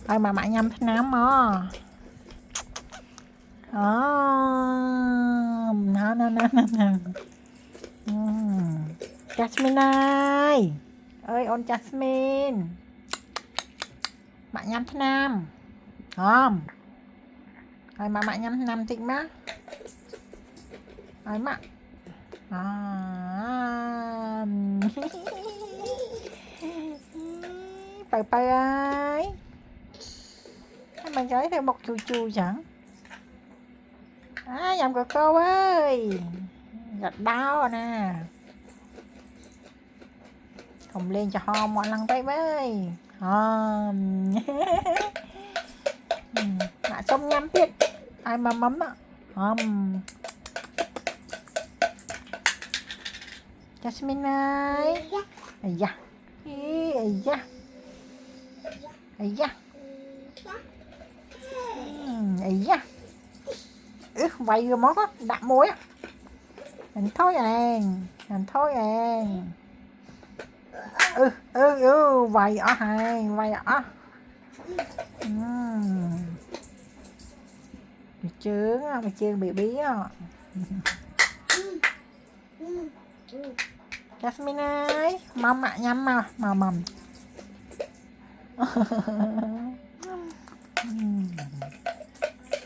Ơi mà mẹ nhâm thế nám mà. Nè. Jasmine ơi ôn Jasmine mẹ nhâm thế nam không ơi mà mẹ nhâm thế nam tịnh má ơi mà Pai pai ơi mình thấy theo một chù chù chẳng nhầm của cô ơi gật đau nè không lên cho ho mọi lần tay với mạ xong nhắm biết ai mà mắm ạ Jasmine ơi ây da ây da ây da ây da vậy rồi món á đạm muối á mình thôi vậy ở hay vậy ở mày chướng bị bí á Jasmine ơi mâm ạ nhắm mà mầm